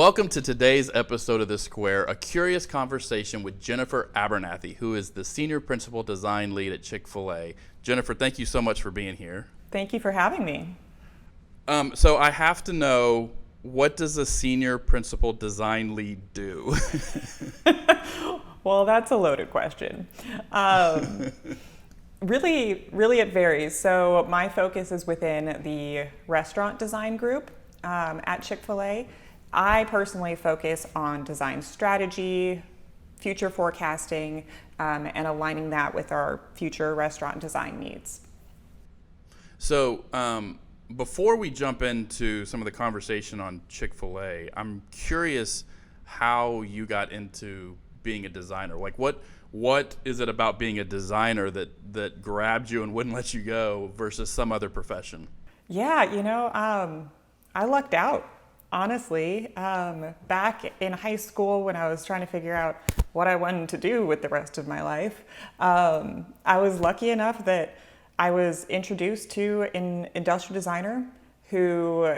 welcome to today's episode of TheSquare, a curious conversation with Jennifer Abernathy, who is the Senior Principal Design Lead at Chick-fil-A. Jennifer, thank you so much for being here. Thank you for having me. So I have to know, what does a Senior Principal Design Lead do? Well, that's a loaded question. Really, it varies. So my focus is within the restaurant design group at Chick-fil-A. I personally focus on design strategy, future forecasting, and aligning that with our future restaurant design needs. So before we jump into some of the conversation on Chick-fil-A, I'm curious how you got into being a designer. Like, what is it about being a designer that grabbed you and wouldn't let you go versus some other profession? Yeah, I lucked out, honestly. Back in high school when I was trying to figure out what I wanted to do with the rest of my life, I was lucky enough that I was introduced to an industrial designer who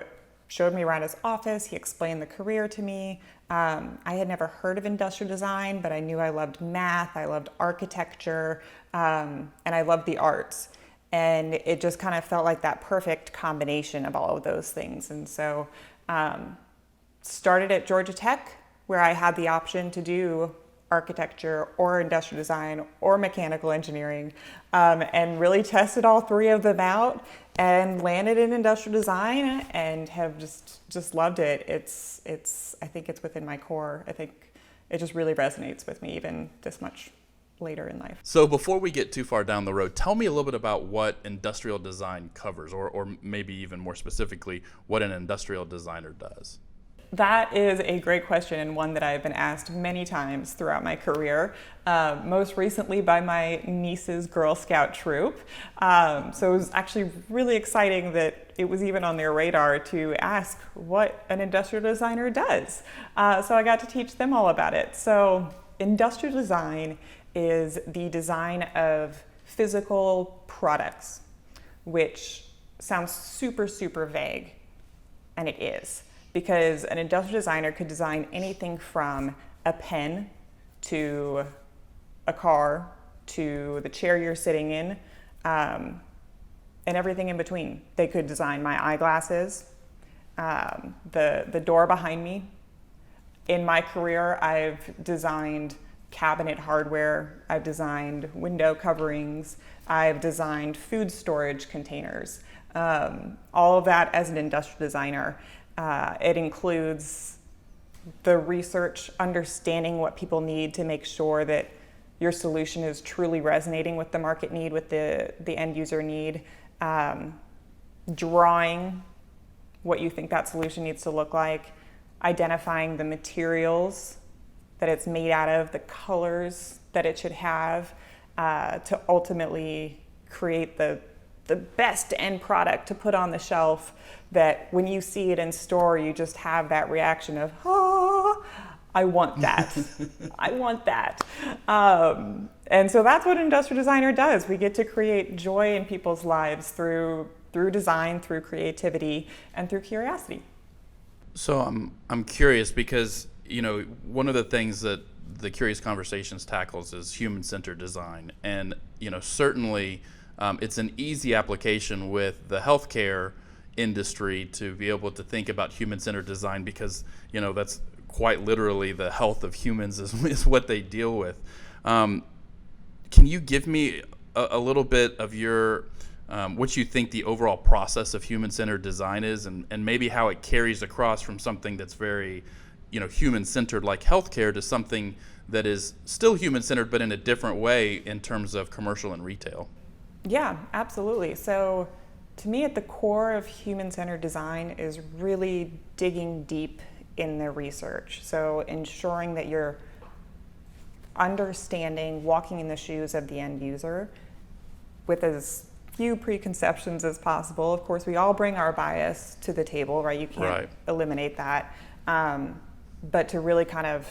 showed me around his office. He explained the career to me. I had never heard of industrial design, but I knew I loved math, I loved architecture, and I loved the arts. And it just kind of felt like that perfect combination of all of those things. And so started at Georgia Tech, where I had the option to do architecture or industrial design or mechanical engineering, and really tested all three of them out and landed in industrial design and have just loved it. I think it's within my core. I think it just really resonates with me even this much later in life. So before we get too far down the road, tell me a little bit about what industrial design covers, or maybe even more specifically, what an industrial designer does. That is a great question, and one that I've been asked many times throughout my career, most recently by my niece's Girl Scout troop. So it was actually really exciting that it was even on their radar to ask what an industrial designer does. So I got to teach them all about it. So industrial design is the design of physical products, which sounds super, super vague, and it is. Because an industrial designer could design anything from a pen to a car to the chair you're sitting in, and everything in between. They could design my eyeglasses, the door behind me. In my career, I've designed cabinet hardware, I've designed window coverings, I've designed food storage containers, all of that as an industrial designer. It includes the research, understanding what people need to make sure that your solution is truly resonating with the market need, with the end user need, drawing what you think that solution needs to look like, identifying the materials that it's made out of, the colors that it should have, to ultimately create the best end product to put on the shelf, that when you see it in store, you just have that reaction of, oh, I want that. I want that. And so that's what an industrial designer does. We get to create joy in people's lives through design, through creativity, and through curiosity. So I'm curious because, one of the things that the Curious Conversations tackles is human-centered design. And, certainly it's an easy application with the healthcare industry to be able to think about human-centered design because, that's quite literally the health of humans is what they deal with. Can you give me a little bit of your what you think the overall process of human-centered design is, and maybe how it carries across from something that's very, human-centered like healthcare to something that is still human-centered but in a different way in terms of commercial and retail? Yeah, absolutely. So to me, at the core of human-centered design is really digging deep in the research. So ensuring that you're understanding, walking in the shoes of the end user with as few preconceptions as possible. Of course, we all bring our bias to the table, right? You can't eliminate that. But to really kind of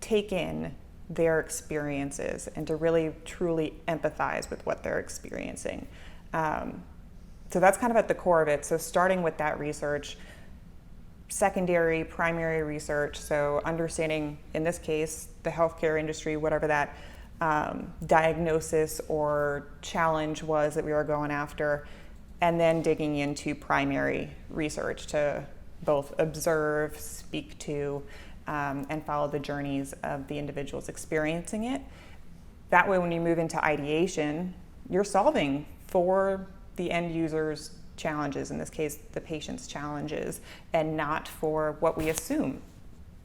take in their experiences and to really truly empathize with what they're experiencing. So that's kind of at the core of it. So starting with that research, secondary, primary research, so understanding, in this case, the healthcare industry, whatever that diagnosis or challenge was that we were going after, and then digging into primary research to both observe, speak to, and follow the journeys of the individuals experiencing it. That way, when you move into ideation, you're solving for the end user's challenges, in this case, the patient's challenges, and not for what we assume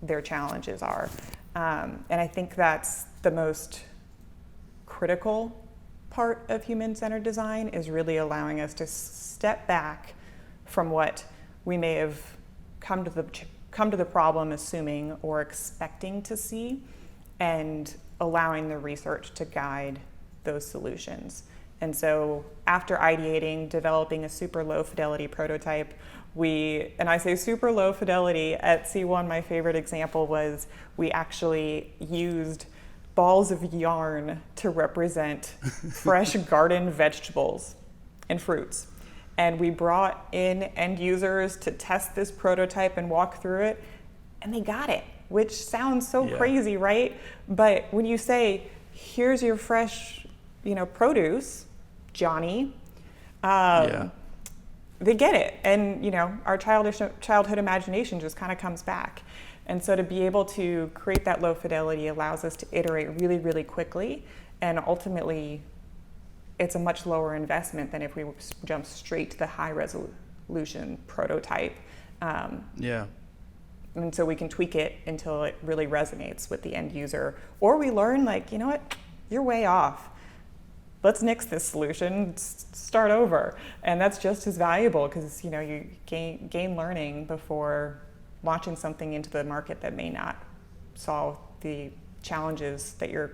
their challenges are. And I think that's the most critical part of human-centered design, is really allowing us to step back from what we may have come to the problem assuming or expecting to see, and allowing the research to guide those solutions. And so after ideating, developing a super low fidelity prototype, and I say super low fidelity, at C1 my favorite example was we actually used balls of yarn to represent fresh garden vegetables and fruits. And we brought in end users to test this prototype and walk through it, and they got it, which sounds so crazy, right? But when you say, here's your fresh, produce, Johnny, they get it. And, our childhood imagination just kind of comes back. And so to be able to create that low fidelity allows us to iterate really, really quickly. And ultimately, it's a much lower investment than if we jump straight to the high resolution prototype. And so we can tweak it until it really resonates with the end user. Or we learn, you know what, you're way off. Let's nix this solution, start over. And that's just as valuable, because you gain learning before launching something into the market that may not solve the challenges that you're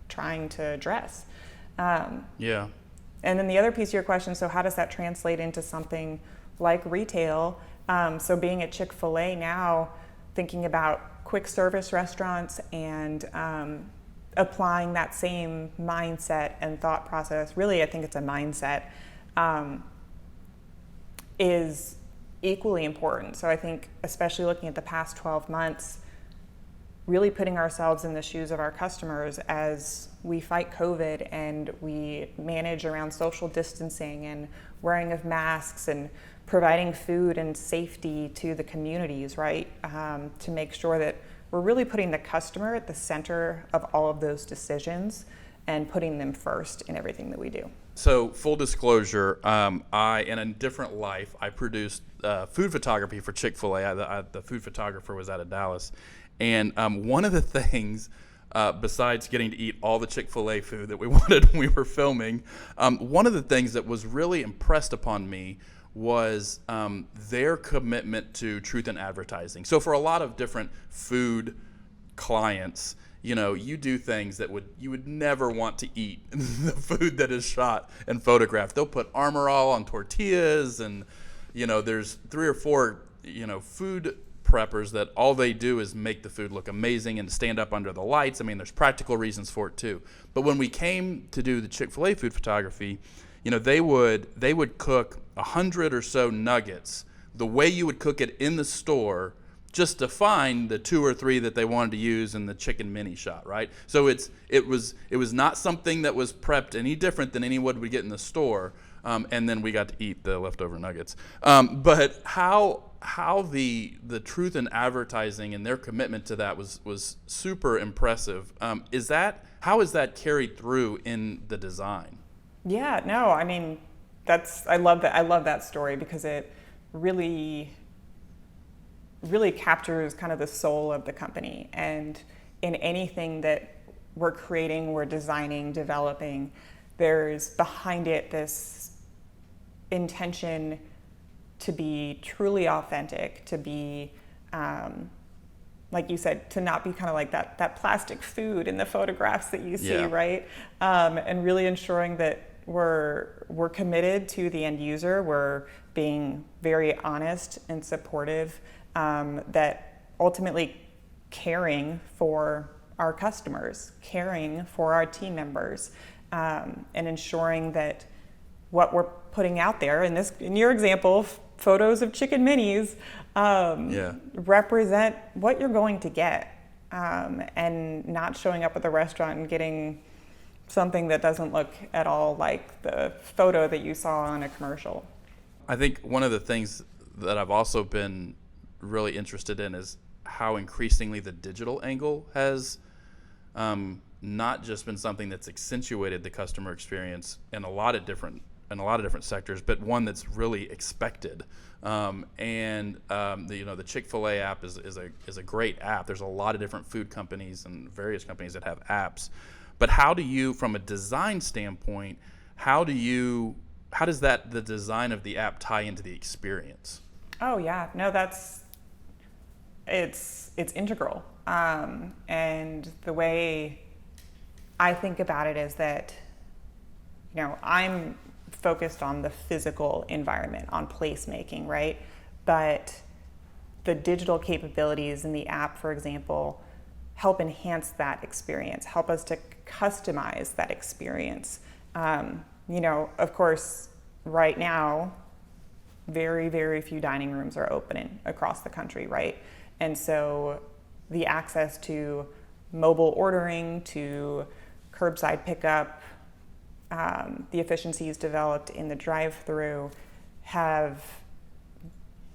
trying to address. And then the other piece of your question, so how does that translate into something like retail? So being at Chick-fil-A now, thinking about quick service restaurants and applying that same mindset and thought process, really I think it's a mindset, is equally important. So I think, especially looking at the past 12 months, really putting ourselves in the shoes of our customers as we fight COVID and we manage around social distancing and wearing of masks and providing food and safety to the communities, right? To make sure that we're really putting the customer at the center of all of those decisions and putting them first in everything that we do. So full disclosure, in a different life, I produced food photography for Chick-fil-A. The food photographer was out of Dallas. And one of the things, besides getting to eat all the Chick-fil-A food that we wanted when we were filming, one of the things that was really impressed upon me was their commitment to truth in advertising. So for a lot of different food clients, you do things that you would never want to eat the food that is shot and photographed. They'll put Armor All on tortillas, and there's 3 or 4 food preppers that all they do is make the food look amazing and stand up under the lights. I mean, there's practical reasons for it too. But when we came to do the Chick-fil-A food photography, they would cook 100 or so nuggets the way you would cook it in the store, just to find the 2 or 3 that they wanted to use in the chicken mini shot, right? So it was not something that was prepped any different than anyone would get in the store, and then we got to eat the leftover nuggets. But how the truth in advertising and their commitment to that was super impressive. How is that carried through in the design? Yeah, no, I mean, I love that story, because it really captures kind of the soul of the company. And in anything that we're creating, we're designing, developing, there's behind it this intention to be truly authentic, to be, like you said, to not be kind of like that plastic food in the photographs that you see, right? And really ensuring that we're committed to the end user. We're being very honest and supportive, that ultimately caring for our customers, caring for our team members, and ensuring that what we're putting out there, in your example, photos of chicken minis represent what you're going to get, and not showing up at the restaurant and getting something that doesn't look at all like the photo that you saw on a commercial. I think one of the things that I've also been really interested in is how increasingly the digital angle has not just been something that's accentuated the customer experience in a lot of different sectors, but one that's really expected. The Chick-fil-A app is a great app. There's a lot of different food companies and various companies that have apps. But how do you, from a design standpoint, how does the design of the app tie into the experience? Oh yeah, no, it's integral. And the way I think about it is that, I'm focused on the physical environment, on placemaking, right? But the digital capabilities in the app, for example, help enhance that experience, help us to customize that experience. Of course, right now, very, very few dining rooms are opening across the country, right? And so the access to mobile ordering, to curbside pickup, the efficiencies developed in the drive-through have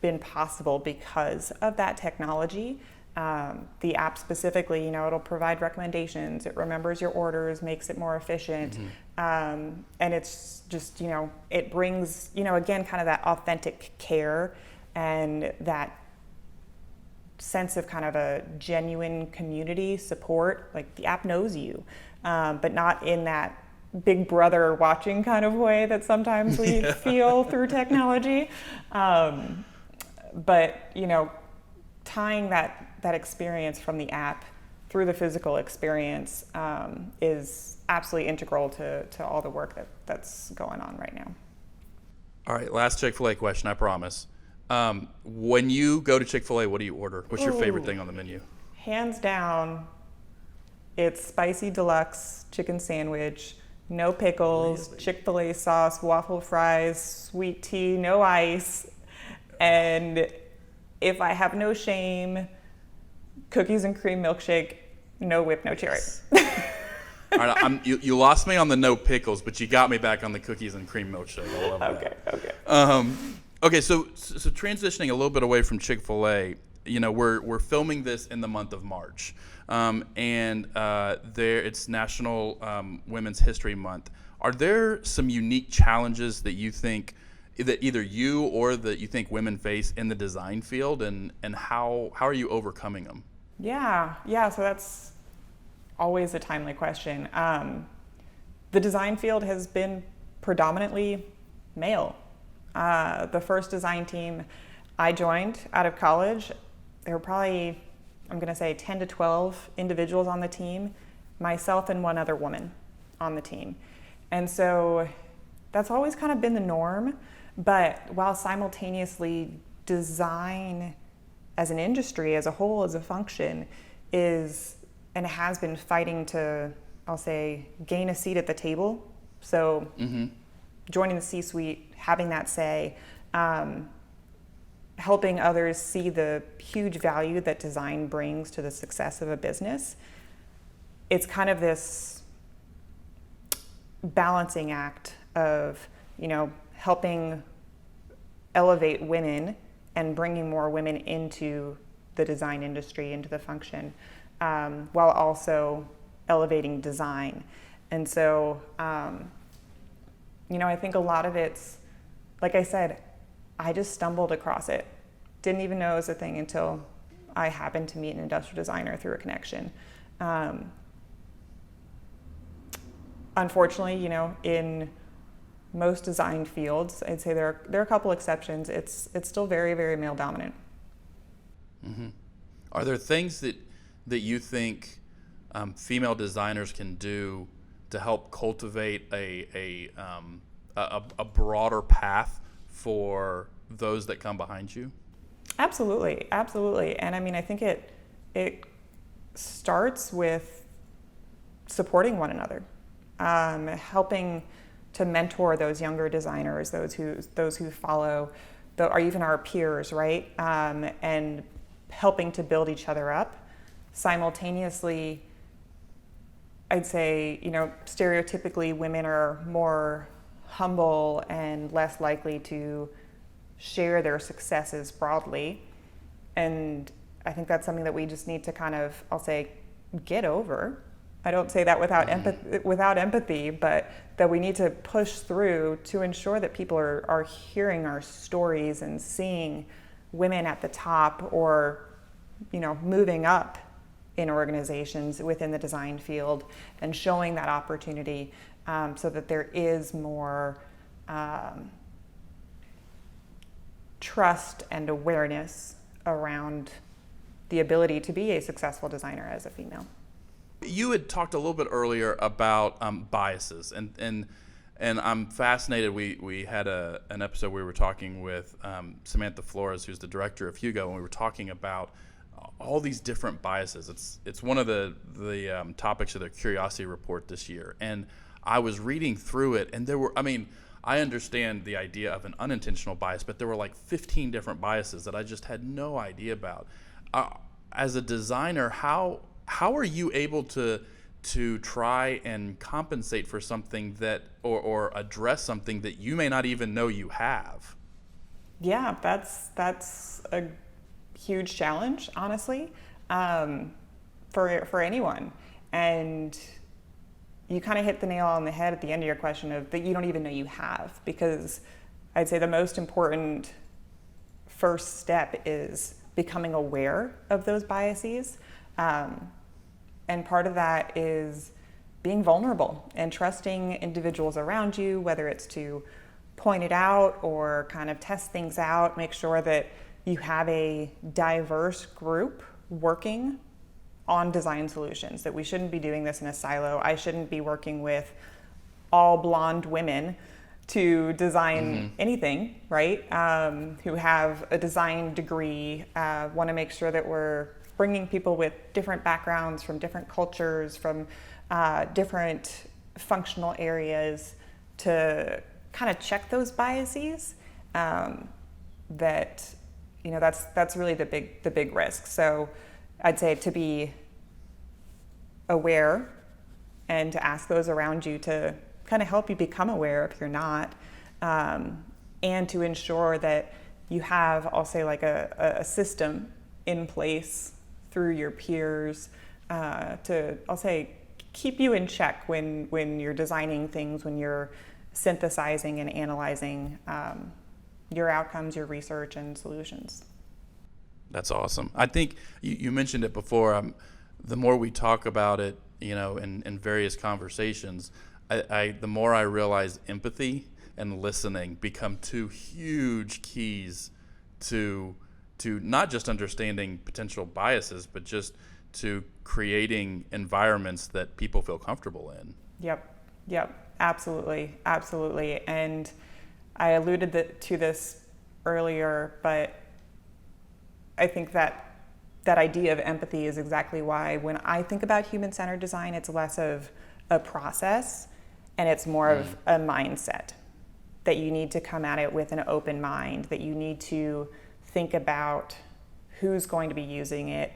been possible because of that technology. The app specifically, it'll provide recommendations, it remembers your orders, makes it more efficient. And it's just, it brings, again, kind of that authentic care and that sense of kind of a genuine community support. Like the app knows you, but not in that big brother watching kind of way that sometimes we feel through technology. But, tying that experience from the app through the physical experience is absolutely integral to all the work that's going on right now. All right, last Chick-fil-A question, I promise. When you go to Chick-fil-A, what do you order? What's your favorite thing on the menu? Hands down, it's spicy deluxe chicken sandwich, no pickles, really? Chick-fil-A sauce, waffle fries, sweet tea, no ice. And if I have no shame, cookies and cream milkshake, no whip, no cherry. All right, you lost me on the no pickles, but you got me back on the cookies and cream milkshake. I love that. Okay. Okay, so transitioning a little bit away from Chick-fil-A, we're filming this in the month of March, and it's National Women's History Month. Are there some unique challenges that you think that either you or that you think women face in the design field, and how are you overcoming them? Yeah. So that's always a timely question. The design field has been predominantly male. The first design team I joined out of college, there were probably, I'm going to say 10 to 12 individuals on the team, myself and one other woman on the team. And so that's always kind of been the norm. But while simultaneously design as an industry, as a whole, as a function, is and has been fighting to, I'll say, gain a seat at the table. So joining the C-suite, having that say, helping others see the huge value that design brings to the success of a business. It's kind of this balancing act of, helping elevate women and bringing more women into the design industry, into the function, while also elevating design. And so, I think a lot of it's, like I said, I just stumbled across it. Didn't even know it was a thing until I happened to meet an industrial designer through a connection. Unfortunately, in most design fields, I'd say there are a couple exceptions. It's still very, very male dominant. Mm-hmm. Are there things that you think female designers can do to help cultivate a broader path for those that come behind you? Absolutely. And I think it starts with supporting one another, helping to mentor those younger designers, those who follow, or even our peers, right? And helping to build each other up. Simultaneously, I'd say, stereotypically women are more humble and less likely to share their successes broadly. And I think that's something that we just need to kind of, I'll say, get over. I don't say that without empathy, but that we need to push through to ensure that people are hearing our stories and seeing women at the top, or moving up in organizations within the design field, and showing that opportunity, so that there is more trust and awareness around the ability to be a successful designer as a female. You had talked a little bit earlier about biases, and I'm fascinated. We had an episode where we were talking with Samantha Flores, who's the director of Hugo, and we were talking about all these different biases. It's one of the topics of their Curiosity Report this year, and I was reading through it, and there were, I understand the idea of an unintentional bias, but there were like 15 different biases that I just had no idea about. As a designer, how are you able to try and compensate for something that, or address something that you may not even know you have? Yeah, that's a huge challenge, honestly, for anyone. And you kind of hit the nail on the head at the end of your question of that you don't even know you have, because I'd say the most important first step is becoming aware of those biases. And part of that is being vulnerable and trusting individuals around you, whether it's to point it out or kind of test things out, make sure that you have a diverse group working on design solutions, that we shouldn't be doing this in a silo. I shouldn't be working with all blonde women to design anything, right? Who have a design degree. Want to make sure that we're bringing people with different backgrounds, from different cultures, from different functional areas, to kind of check those biases. That's really the big risk. So I'd say to be aware and to ask those around you to kind of help you become aware if you're not, and to ensure that you have, I'll say, like a system in place through your peers to, I'll say, keep you in check when you're designing things, when you're synthesizing and analyzing your outcomes, your research, and solutions. That's awesome. I think you mentioned it before. The more we talk about it, in various conversations, the more I realize empathy and listening become two huge keys to not just understanding potential biases, but just to creating environments that people feel comfortable in. Yep, absolutely. And I alluded to this earlier, but I think that idea of empathy is exactly why when I think about human-centered design, it's less of a process and it's more of a mindset, that you need to come at it with an open mind, that you need to think about who's going to be using it,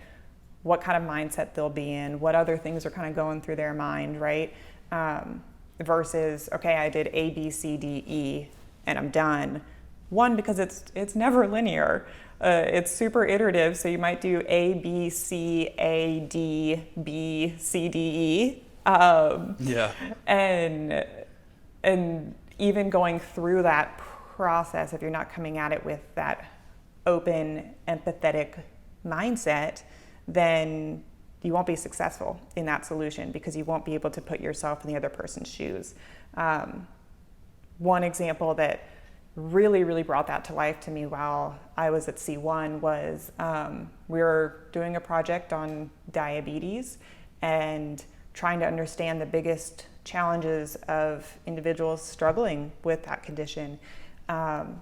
what kind of mindset they'll be in, what other things are kind of going through their mind, right? Versus, okay, I did A, B, C, D, E, and I'm done. One, because it's never linear. It's super iterative, so you might do A, B, C, A, D, B, C, D, E. And even going through that process, if you're not coming at it with that open, empathetic mindset, then you won't be successful in that solution, because you won't be able to put yourself in the other person's shoes. One example that really brought that to life to me while I was at C1 was we were doing a project on diabetes and trying to understand the biggest challenges of individuals struggling with that condition. And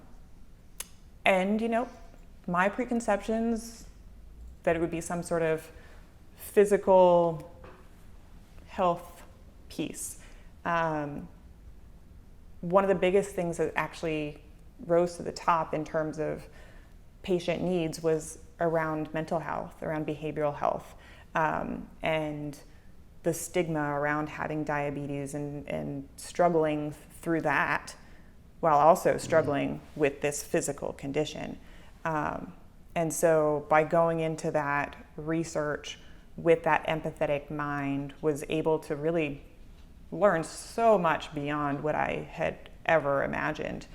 my preconceptions that it would be some sort of physical health piece. One of the biggest things that actually rose to the top in terms of patient needs was around mental health, around behavioral health, and the stigma around having diabetes and struggling through that while also struggling with this physical condition. And so by going into that research with that empathetic mind, was able to really learn so much beyond what I had ever imagined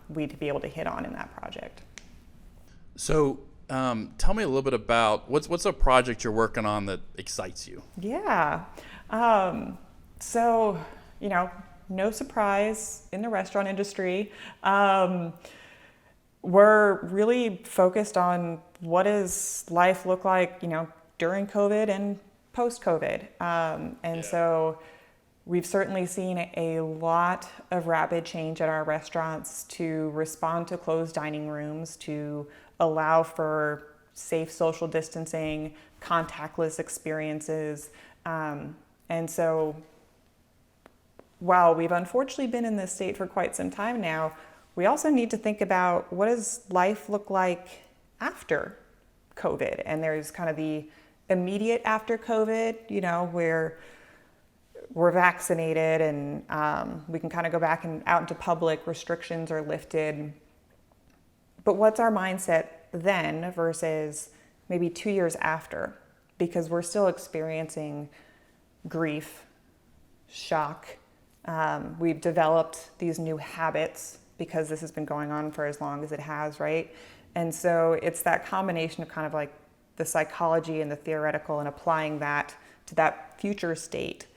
we'd be able to hit on in that project. So tell me a little bit about what's a project you're working on that excites you? Yeah. So, no surprise in the restaurant industry. We're really focused on what does life look like, during COVID and post-COVID. So we've certainly seen a lot of rapid change at our restaurants to respond to closed dining rooms, to allow for safe social distancing, contactless experiences. And so while we've unfortunately been in this state for quite some time now, we also need to think about what does life look like after COVID? And there's kind of the immediate after COVID, where we're vaccinated and we can kind of go back and out into public, restrictions are lifted. But what's our mindset then versus maybe 2 years after? Because we're still experiencing grief, shock. We've developed these new habits because this has been going on for as long as it has, right? And so it's that combination of kind of like the psychology and the theoretical and applying that to that future state,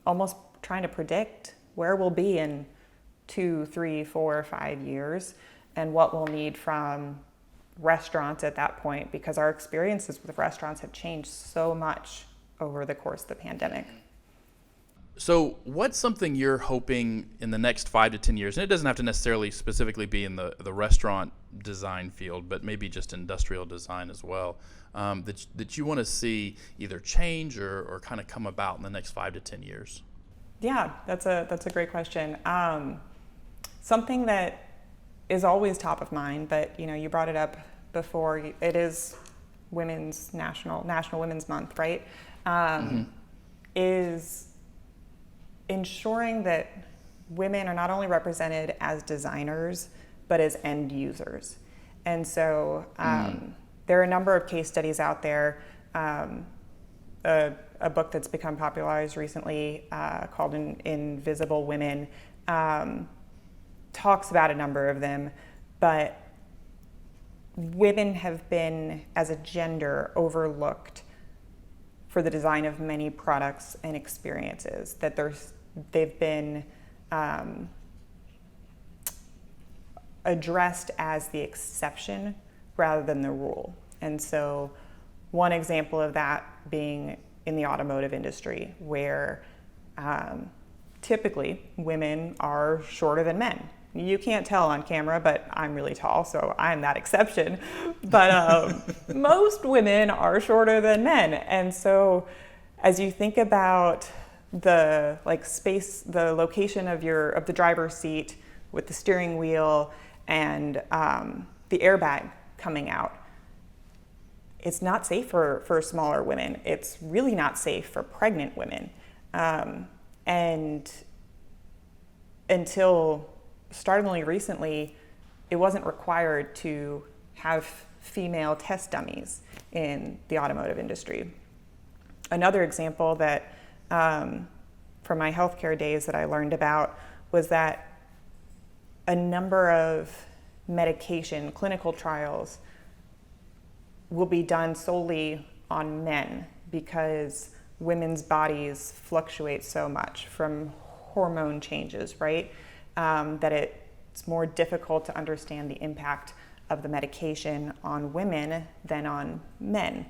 almost trying to predict where we'll be in 2, 3, 4, 5 years and what we'll need from restaurants at that point, because our experiences with restaurants have changed so much over the course of the pandemic. So what's something you're hoping in the next 5 to 10 years, and it doesn't have to necessarily specifically be in the restaurant design field, but maybe just industrial design as well, that you want to see either change or kind of come about in the next 5 to 10 years? Yeah, that's a great question. Something that is always top of mind, but you brought it up before. It is National Women's Month, right? Is ensuring that women are not only represented as designers, but as end users. And so there are a number of case studies out there. A book that's become popularized recently called Invisible Women talks about a number of them, but women have been, as a gender, overlooked for the design of many products and experiences, that they've been addressed as the exception rather than the rule. And so one example of that being in the automotive industry, where typically women are shorter than men. You can't tell on camera, but I'm really tall, so I'm that exception. But most women are shorter than men. And so as you think about the space, the location of the driver's seat with the steering wheel and the airbag coming out, it's not safe for smaller women. It's really not safe for pregnant women. And until startlingly recently, it wasn't required to have female test dummies in the automotive industry. Another example that from my healthcare days that I learned about was that a number of medication clinical trials will be done solely on men because women's bodies fluctuate so much from hormone changes, right? That it's more difficult to understand the impact of the medication on women than on men.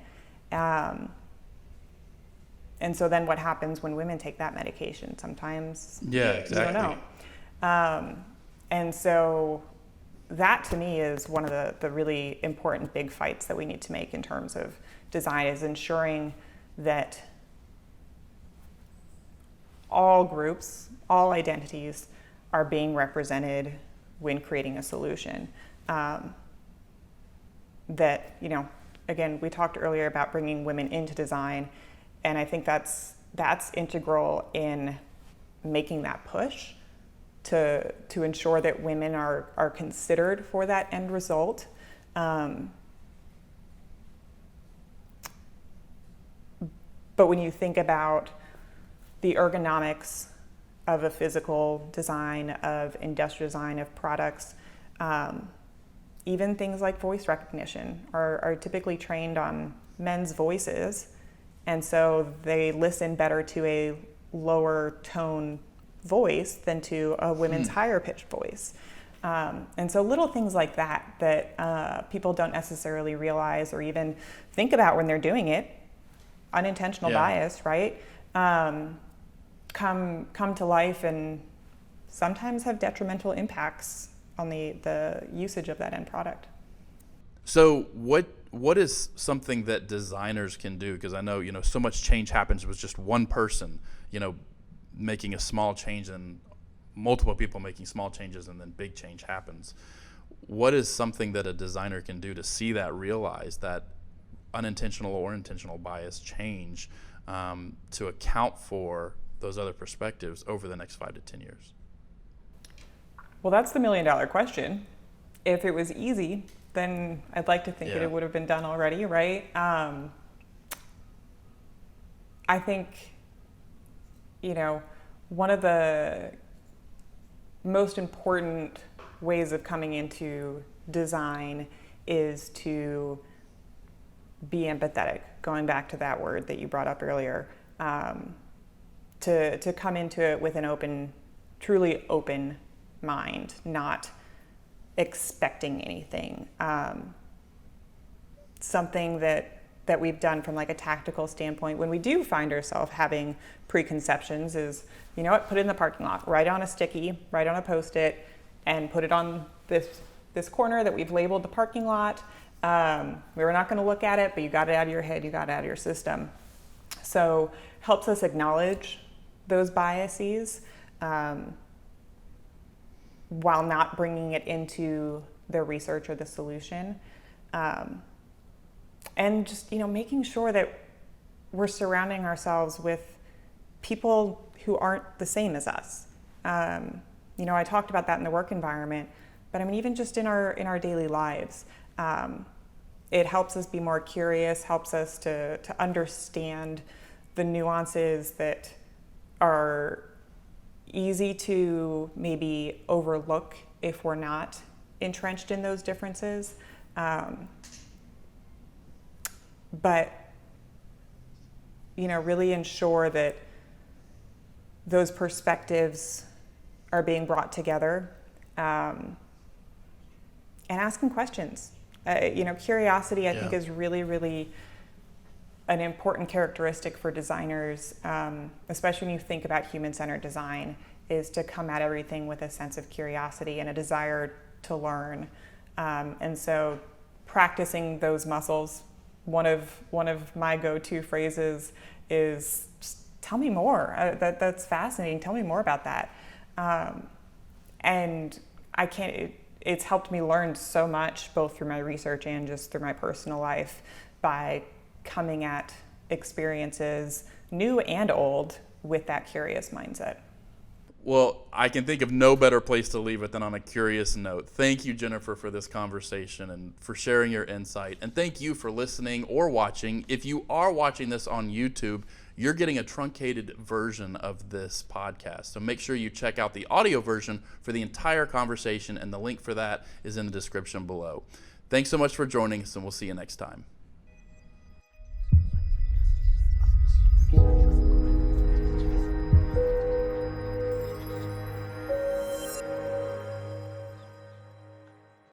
And so then what happens when women take that medication? Sometimes Yeah, exactly. you don't know. And so that to me is one of the really important big fights that we need to make in terms of design, is ensuring that all groups, all identities are being represented when creating a solution. That, again, we talked earlier about bringing women into design, and I think that's integral in making that push to ensure that women are considered for that end result. But when you think about the ergonomics of a physical design, of industrial design, of products, even things like voice recognition are typically trained on men's voices, and so they listen better to a lower tone voice than to a women's higher pitched voice. And so little things like that people don't necessarily realize or even think about when they're doing it, unintentional bias, right? Come to life and sometimes have detrimental impacts on the usage of that end product. So what is something that designers can do? Because I know, so much change happens with just one person, making a small change, and multiple people making small changes, and then big change happens. What is something that a designer can do to see that, realize that unintentional or intentional bias change, to account for those other perspectives over the next 5 to 10 years? Well, that's the $1 million question. If it was easy, then I'd like to think that it would have been done already, right? I think, one of the most important ways of coming into design is to be empathetic, going back to that word that you brought up earlier, to come into it with an truly open mind, not expecting anything. Something that we've done from like a tactical standpoint when we do find ourselves having preconceptions is, put it in the parking lot, write on a sticky, write on a Post-it, and put it on this corner that we've labeled the parking lot. We were not going to look at it, but you got it out of your head, you got it out of your system. So helps us acknowledge those biases while not bringing it into the research or the solution. And just, making sure that we're surrounding ourselves with people who aren't the same as us. I talked about that in the work environment, but even just in our daily lives. It helps us be more curious, helps us to understand the nuances that are easy to maybe overlook if we're not entrenched in those differences. But, really ensure that those perspectives are being brought together, and asking questions. Curiosity, I think, is really, really an important characteristic for designers, especially when you think about human-centered design, is to come at everything with a sense of curiosity and a desire to learn. And so practicing those muscles, one of my go-to phrases is, just tell me more. That's fascinating. Tell me more about that. And it's helped me learn so much, both through my research and just through my personal life, by coming at experiences, new and old, with that curious mindset. Well, I can think of no better place to leave it than on a curious note. Thank you, Jennifer, for this conversation and for sharing your insight. And thank you for listening or watching. If you are watching this on YouTube, you're getting a truncated version of this podcast. So make sure you check out the audio version for the entire conversation, and the link for that is in the description below. Thanks so much for joining us, and we'll see you next time.